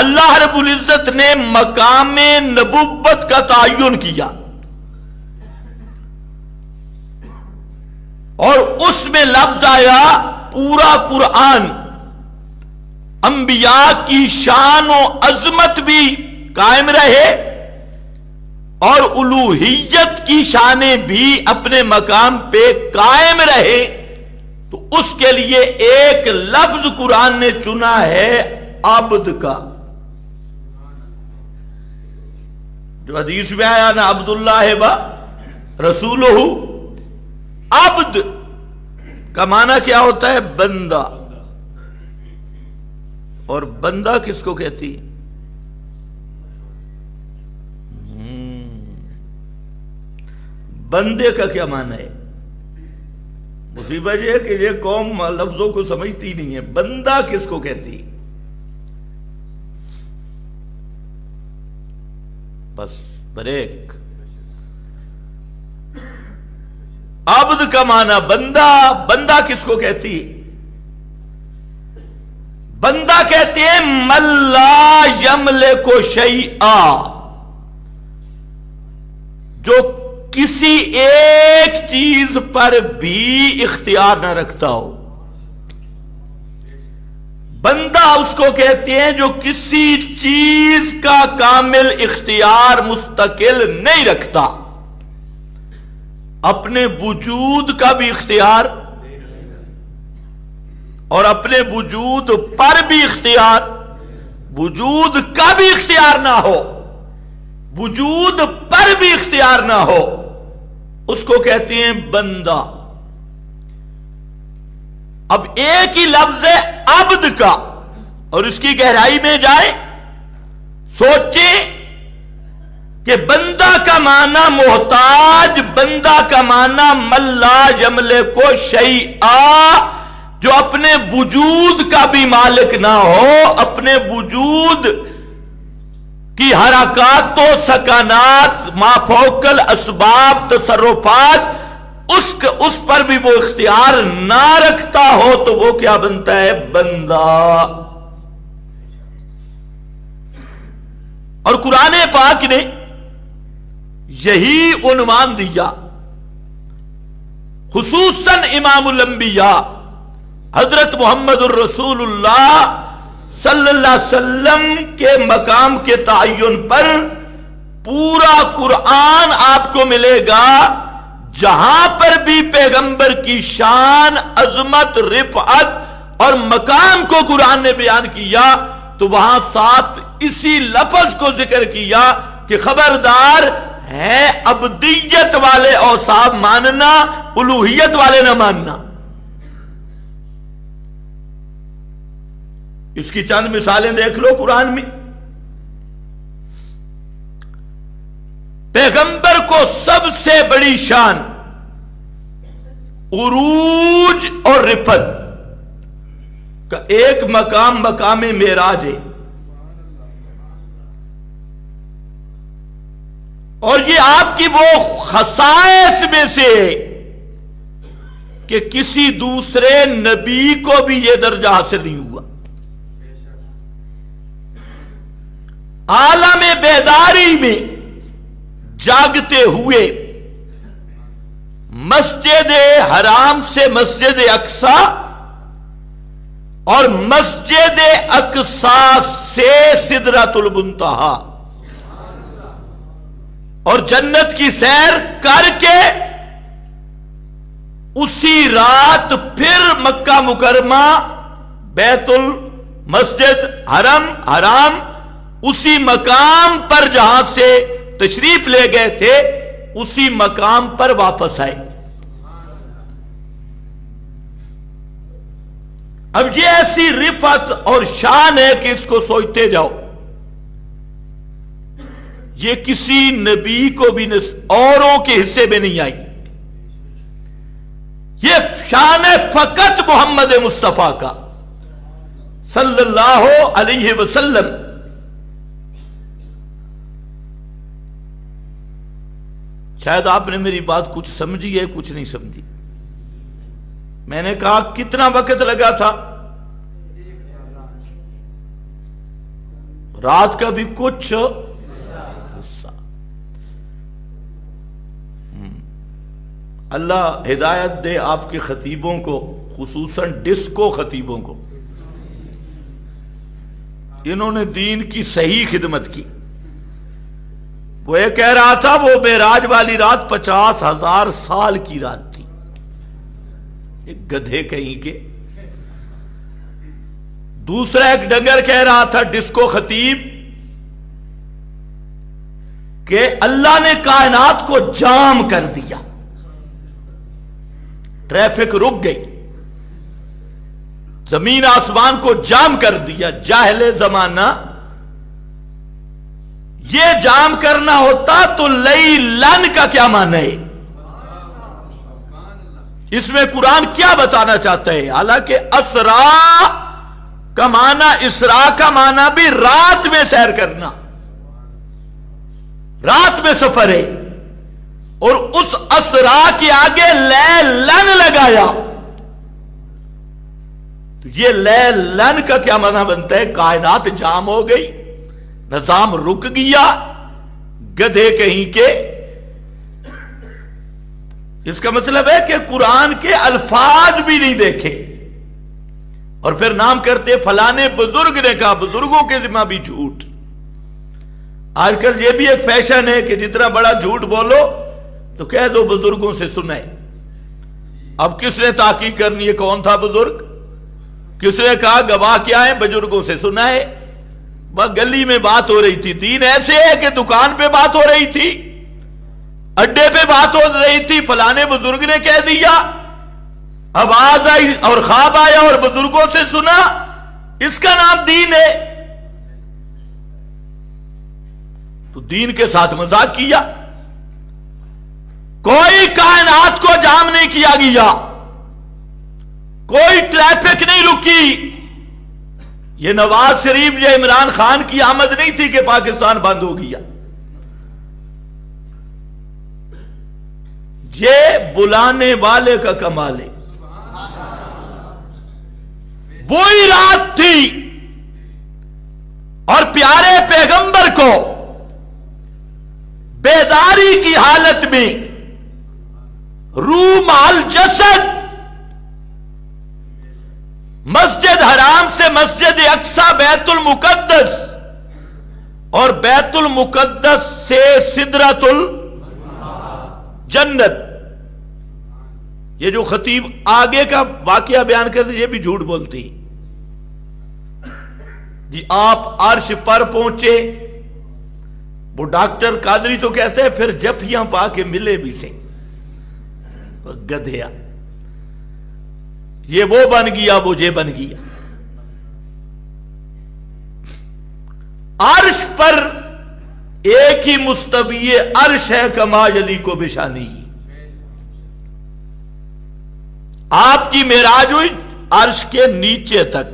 اللہ رب العزت نے مقام نبوت کا تعین کیا اور اس میں لفظ آیا پورا قرآن انبیاء کی شان و عظمت بھی قائم رہے اور الوہیت کی شانیں بھی اپنے مقام پہ قائم رہے، تو اس کے لیے ایک لفظ قرآن نے چنا ہے عبد کا، جو حدیث میں آیا نا عبداللہ و رسولہ۔ عبد کا معنی کیا ہوتا ہے؟ بندہ، اور بندہ کس کو کہتی ہے؟ بندے کا کیا معنی ہے؟ مصیبت یہ ہے کہ یہ قوم لفظوں کو سمجھتی نہیں ہے۔ بندہ کس کو کہتی؟ بس بریک۔ عبد کا معنی بندہ، بندہ کس کو کہتی؟ بندہ کہتے ہیں من لا یملک شیئا، جو کسی ایک چیز پر بھی اختیار نہ رکھتا ہو۔ بندہ اس کو کہتے ہیں جو کسی چیز کا کامل اختیار مستقل نہیں رکھتا، اپنے وجود کا بھی اختیار اور اپنے وجود پر بھی اختیار، وجود کا بھی اختیار نہ ہو، وجود پر بھی اختیار نہ ہو، اس کو کہتے ہیں بندہ۔ اب ایک ہی لفظ ہے عبد کا، اور اس کی گہرائی میں جائیں، سوچیں کہ بندہ کا معنی محتاج، بندہ کا معنی من لا یملک شیئا، جو اپنے وجود کا بھی مالک نہ ہو، اپنے وجود کی حرکات و سکنات، ما فوق الاسباب تصرفات، اس پر بھی وہ اختیار نہ رکھتا ہو، تو وہ کیا بنتا ہے؟ بندہ۔ اور قرآن پاک نے یہی عنوان دیا، خصوصاً امام الانبیاء حضرت محمد الرسول اللہ صلی اللہ علیہ وسلم کے مقام کے تعین پر پورا قرآن آپ کو ملے گا، جہاں پر بھی پیغمبر کی شان، عظمت، رفعت اور مقام کو قرآن نے بیان کیا، تو وہاں ساتھ اسی لفظ کو ذکر کیا کہ خبردار ہے عبدیت والے اوصاف ماننا، الوہیت والے نہ ماننا۔ اس کی چند مثالیں دیکھ لو قرآن میں۔ پیغمبر کو سب سے بڑی شان عروج اور رفعت کا ایک مقام، مقام معراج ہے، اور یہ آپ کی وہ خصائص میں سے کہ کسی دوسرے نبی کو بھی یہ درجہ حاصل نہیں ہوا۔ عالم بیداری میں جاگتے ہوئے مسجد حرام سے مسجد اقصی اور مسجد اقصی سے سدرۃ المنتہا اور جنت کی سیر کر کے اسی رات پھر مکہ مکرمہ، بیت المسجد حرام اسی مقام پر جہاں سے تشریف لے گئے تھے، اسی مقام پر واپس آئے۔ اب یہ ایسی رفعت اور شان ہے کہ اس کو سوچتے جاؤ، یہ کسی نبی کو بھی اوروں کے حصے میں نہیں آئی۔ یہ شان ہے فقط محمد مصطفیٰ کا صلی اللہ علیہ وسلم۔ شاید آپ نے میری بات کچھ سمجھی ہے، کچھ نہیں سمجھی۔ میں نے کہا کتنا وقت لگا تھا؟ رات کا بھی کچھ حصہ. اللہ ہدایت دے آپ کے خطیبوں کو، خصوصاً ڈسکو خطیبوں کو. انہوں نے دین کی صحیح خدمت کی. وہ یہ کہہ رہا تھا وہ معراج والی رات 50,000 سال کی رات تھی. ایک گدھے کہیں کے. دوسرا ایک ڈنگر کہہ رہا تھا ڈسکو خطیب کہ اللہ نے کائنات کو جام کر دیا، ٹریفک رک گئی، زمین آسمان کو جام کر دیا. جاہل زمانہ یہ جام کرنا ہوتا تو لیلن کا کیا معنی ہے؟ اس میں قرآن کیا بتانا چاہتا ہے؟ حالانکہ اسرا کا معنی، اسرا کا معنی بھی رات میں سیر کرنا، رات میں سفر ہے. اور اس اسرا کے آگے لیلن لگایا تو یہ لیلن کا کیا معنی بنتا ہے؟ کائنات جام ہو گئی، نظام رک گیا. گدھے کہیں کے. اس کا مطلب ہے کہ قرآن کے الفاظ بھی نہیں دیکھے اور پھر نام کرتے فلانے بزرگ نے کہا. بزرگوں کے ذمہ بھی جھوٹ. آج کل یہ بھی ایک فیشن ہے کہ جتنا بڑا جھوٹ بولو تو کہہ دو بزرگوں سے سنا ہے. اب کس نے تحقیق کرنی ہے کون تھا بزرگ؟ کس نے کہا گواہ کیا ہے؟ بزرگوں سے سنا ہے. بس گلی میں بات ہو رہی تھی. دین ایسے ہے کہ دکان پہ بات ہو رہی تھی، اڈے پہ بات ہو رہی تھی، فلانے بزرگ نے کہہ دیا، آواز آئی اور خواب آیا اور بزرگوں سے سنا. اس کا نام دین ہے؟ تو دین کے ساتھ مذاق کیا. کوئی کائنات کو جام نہیں کیا گیا، کوئی ٹریفک نہیں رکی. یہ نواز شریف یا عمران خان کی آمد نہیں تھی کہ پاکستان بند ہو گیا. یہ بلانے والے کا کمال ہے. وہی رات تھی اور پیارے پیغمبر کو بیداری کی حالت میں روح مال جسد مسجد حرام سے مسجد اقصی بیت المقدس اور بیت المقدس سے سدرۃ الجنت. یہ جو خطیب آگے کا واقعہ بیان کرتے یہ بھی جھوٹ بولتی. جی آپ عرش پر پہنچے. وہ ڈاکٹر قادری تو کہتے ہیں پھر جفیاں پا کے ملے بھی سے. گدھیا یہ وہ بن گیا، وہ یہ بن گیا. عرش پر ایک ہی مستوی عرش ہے کما علی کو بشانی. آپ کی معراج ہوئی عرش کے نیچے تک،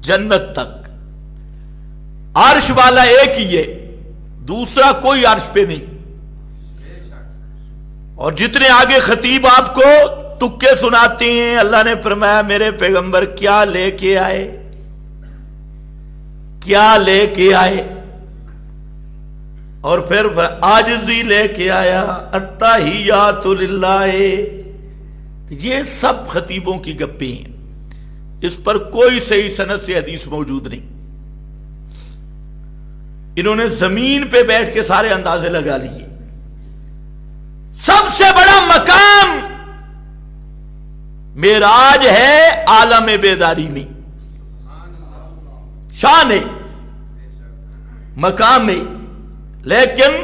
جنت تک. عرش والا ایک ہی ہے، دوسرا کوئی عرش پہ نہیں. اور جتنے آگے خطیب آپ کو تکے سناتے ہیں، اللہ نے فرمایا میرے پیغمبر کیا لے کے آئے، کیا لے کے آئے، اور پھر عاجزی لے کے آیا، التحیات للہ. یہ سب خطیبوں کی گپیں ہیں. اس پر کوئی صحیح سند سے حدیث موجود نہیں. انہوں نے زمین پہ بیٹھ کے سارے اندازے لگا لیے. سب سے بڑا مقام معراج ہے عالم بیداری میں. شان ہے، مقام ہے. لیکن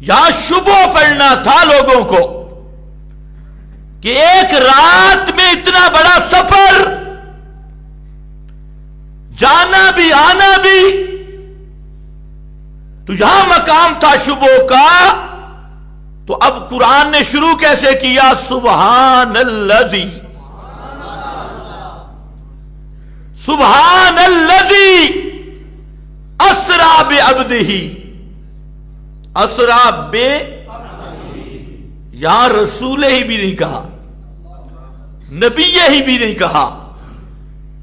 یہاں شبہ پڑنا تھا لوگوں کو کہ ایک رات میں اتنا بڑا سفر، جانا بھی آنا بھی، تو یہاں مقام تھا شبہ کا. تو اب قرآن نے شروع کیسے کیا؟ سبحان الذی، سبحان الذی اسرا بعبدہ. اسرا بے، یہاں رسول ہی بھی نہیں کہا، نبی ہی بھی نہیں کہا.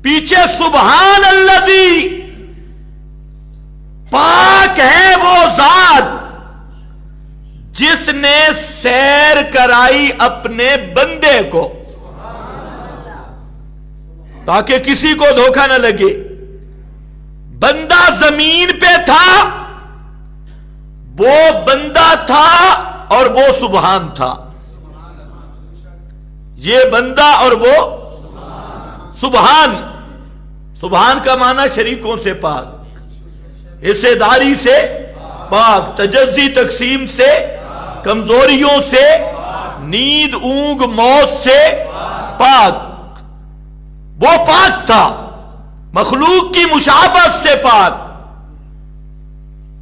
پیچھے سبحان الذی، سیر کرائی اپنے بندے کو تاکہ کسی کو دھوکہ نہ لگے. بندہ زمین پہ تھا، وہ بندہ تھا اور وہ سبحان تھا. یہ بندہ اور وہ سبحان. سبحان کا معنی شریکوں سے پاک، حصے داری سے پاک، تجزی تقسیم سے، کمزوریوں سے، نیند اونگ موت سے پاک. وہ پاک تھا، مخلوق کی مشابہت سے پاک.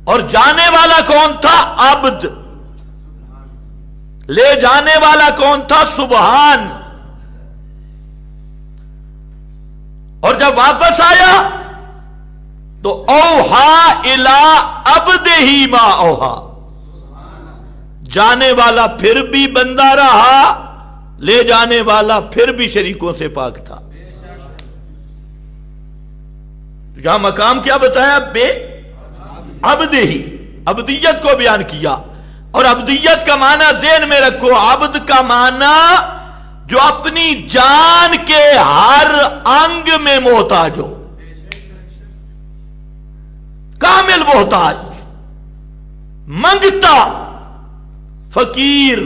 اور جانے والا کون تھا؟ عبد. لے جانے والا کون تھا؟ سبحان. اور جب واپس آیا تو اوحا الی عبدہ ما اوحا. جانے والا پھر بھی بندہ رہا، لے جانے والا پھر بھی شریکوں سے پاک تھا. یہاں مقام کیا بتایا؟ بے عبدہ، عبدیت کو بیان کیا. اور عبدیت کا معنی ذہن میں رکھو، عبد کا معنی جو اپنی جان کے ہر انگ میں محتاج ہو، کامل محتاج، منگتا، فقیر،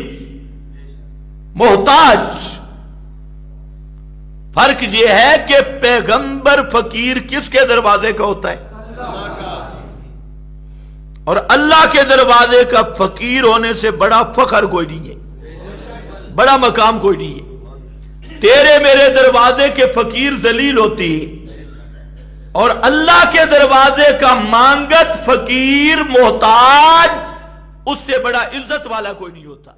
محتاج. فرق یہ ہے کہ پیغمبر فقیر کس کے دروازے کا ہوتا ہے؟ اور اللہ کے دروازے کا فقیر ہونے سے بڑا فخر کوئی نہیں ہے، بڑا مقام کوئی نہیں ہے. تیرے میرے دروازے کے فقیر ذلیل ہوتی ہے، اور اللہ کے دروازے کا مانگت فقیر محتاج اس سے بڑا عزت والا کوئی نہیں ہوتا.